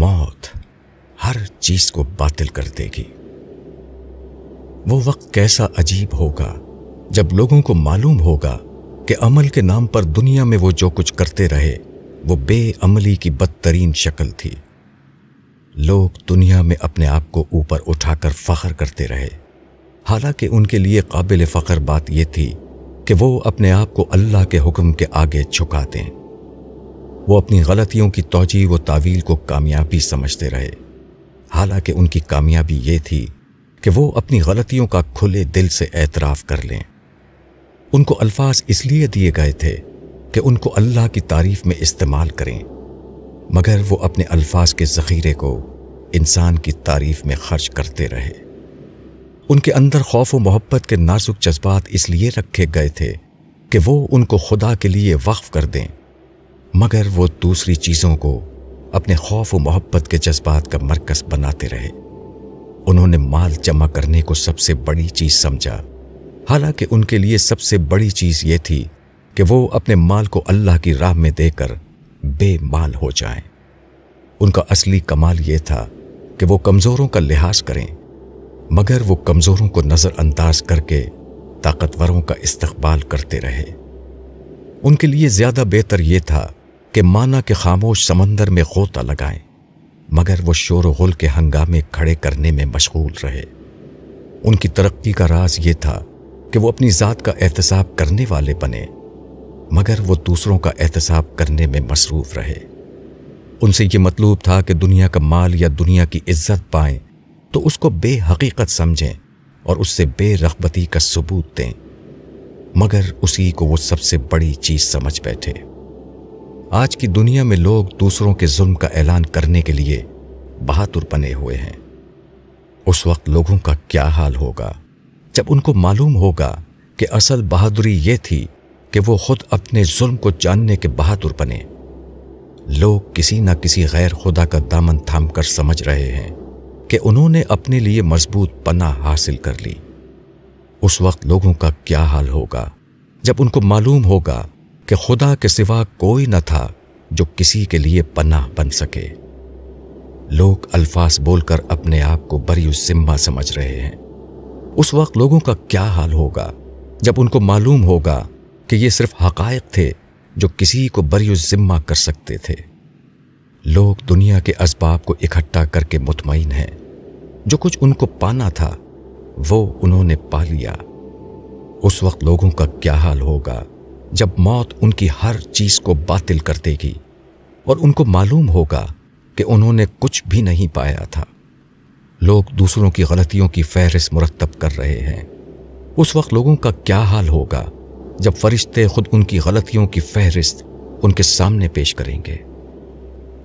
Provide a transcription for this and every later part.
موت ہر چیز کو باطل کر دے گی۔ وہ وقت کیسا عجیب ہوگا جب لوگوں کو معلوم ہوگا کہ عمل کے نام پر دنیا میں وہ جو کچھ کرتے رہے وہ بے عملی کی بدترین شکل تھی۔ لوگ دنیا میں اپنے آپ کو اوپر اٹھا کر فخر کرتے رہے، حالانکہ ان کے لیے قابل فخر بات یہ تھی کہ وہ اپنے آپ کو اللہ کے حکم کے آگے جھکا دیں۔ وہ اپنی غلطیوں کی توجیہ و تعویل کو کامیابی سمجھتے رہے، حالانکہ ان کی کامیابی یہ تھی کہ وہ اپنی غلطیوں کا کھلے دل سے اعتراف کر لیں۔ ان کو الفاظ اس لیے دیے گئے تھے کہ ان کو اللہ کی تعریف میں استعمال کریں، مگر وہ اپنے الفاظ کے ذخیرے کو انسان کی تعریف میں خرچ کرتے رہے۔ ان کے اندر خوف و محبت کے نازک جذبات اس لیے رکھے گئے تھے کہ وہ ان کو خدا کے لیے وقف کر دیں، مگر وہ دوسری چیزوں کو اپنے خوف و محبت کے جذبات کا مرکز بناتے رہے۔ انہوں نے مال جمع کرنے کو سب سے بڑی چیز سمجھا، حالانکہ ان کے لیے سب سے بڑی چیز یہ تھی کہ وہ اپنے مال کو اللہ کی راہ میں دے کر بے مال ہو جائیں۔ ان کا اصلی کمال یہ تھا کہ وہ کمزوروں کا لحاظ کریں، مگر وہ کمزوروں کو نظر انداز کر کے طاقتوروں کا استقبال کرتے رہے۔ ان کے لیے زیادہ بہتر یہ تھا کہ مانا کے خاموش سمندر میں غوطہ لگائیں، مگر وہ شور و غل کے ہنگامے کھڑے کرنے میں مشغول رہے۔ ان کی ترقی کا راز یہ تھا کہ وہ اپنی ذات کا احتساب کرنے والے بنے، مگر وہ دوسروں کا احتساب کرنے میں مصروف رہے۔ ان سے یہ مطلوب تھا کہ دنیا کا مال یا دنیا کی عزت پائیں تو اس کو بے حقیقت سمجھیں اور اس سے بے رغبتی کا ثبوت دیں، مگر اسی کو وہ سب سے بڑی چیز سمجھ بیٹھے۔ آج کی دنیا میں لوگ دوسروں کے ظلم کا اعلان کرنے کے لیے بہادر بنے ہوئے ہیں۔ اس وقت لوگوں کا کیا حال ہوگا جب ان کو معلوم ہوگا کہ اصل بہادری یہ تھی کہ وہ خود اپنے ظلم کو جاننے کے بہادر بنے۔ لوگ کسی نہ کسی غیر خدا کا دامن تھام کر سمجھ رہے ہیں کہ انہوں نے اپنے لیے مضبوط پناہ حاصل کر لی۔ اس وقت لوگوں کا کیا حال ہوگا جب ان کو معلوم ہوگا کہ خدا کے سوا کوئی نہ تھا جو کسی کے لیے پناہ بن سکے۔ لوگ الفاظ بول کر اپنے آپ کو بری الذمہ سمجھ رہے ہیں۔ اس وقت لوگوں کا کیا حال ہوگا جب ان کو معلوم ہوگا کہ یہ صرف حقائق تھے جو کسی کو بری الذمہ کر سکتے تھے۔ لوگ دنیا کے اسباب کو اکٹھا کر کے مطمئن ہیں، جو کچھ ان کو پانا تھا وہ انہوں نے پا لیا۔ اس وقت لوگوں کا کیا حال ہوگا جب موت ان کی ہر چیز کو باطل کر دے گی اور ان کو معلوم ہوگا کہ انہوں نے کچھ بھی نہیں پایا تھا۔ لوگ دوسروں کی غلطیوں کی فہرست مرتب کر رہے ہیں۔ اس وقت لوگوں کا کیا حال ہوگا جب فرشتے خود ان کی غلطیوں کی فہرست ان کے سامنے پیش کریں گے۔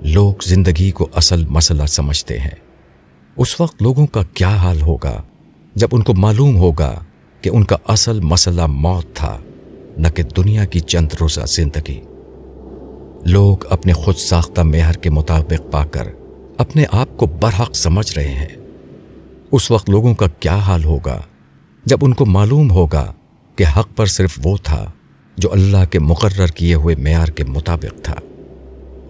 لوگ زندگی کو اصل مسئلہ سمجھتے ہیں۔ اس وقت لوگوں کا کیا حال ہوگا جب ان کو معلوم ہوگا کہ ان کا اصل مسئلہ موت تھا، نہ کہ دنیا کی چند روزہ زندگی۔ لوگ اپنے خود ساختہ معیار کے مطابق پا کر اپنے آپ کو برحق سمجھ رہے ہیں۔ اس وقت لوگوں کا کیا حال ہوگا جب ان کو معلوم ہوگا کہ حق پر صرف وہ تھا جو اللہ کے مقرر کیے ہوئے معیار کے مطابق تھا۔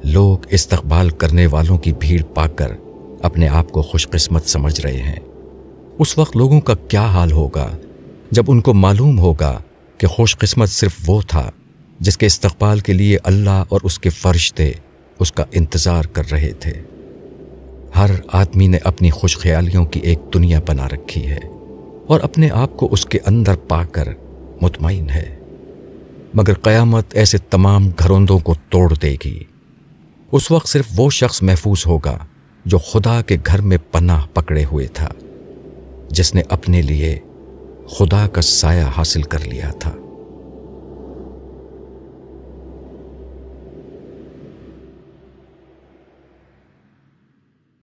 لوگ استقبال کرنے والوں کی بھیڑ پا کر اپنے آپ کو خوش قسمت سمجھ رہے ہیں۔ اس وقت لوگوں کا کیا حال ہوگا جب ان کو معلوم ہوگا کہ خوش قسمت صرف وہ تھا جس کے استقبال کے لیے اللہ اور اس کے فرشتے اس کا انتظار کر رہے تھے۔ ہر آدمی نے اپنی خوش خیالیوں کی ایک دنیا بنا رکھی ہے اور اپنے آپ کو اس کے اندر پا کر مطمئن ہے، مگر قیامت ایسے تمام گھروندوں کو توڑ دے گی۔ اس وقت صرف وہ شخص محفوظ ہوگا جو خدا کے گھر میں پناہ پکڑے ہوئے تھا، جس نے اپنے لیے خدا کا سایہ حاصل کر لیا تھا۔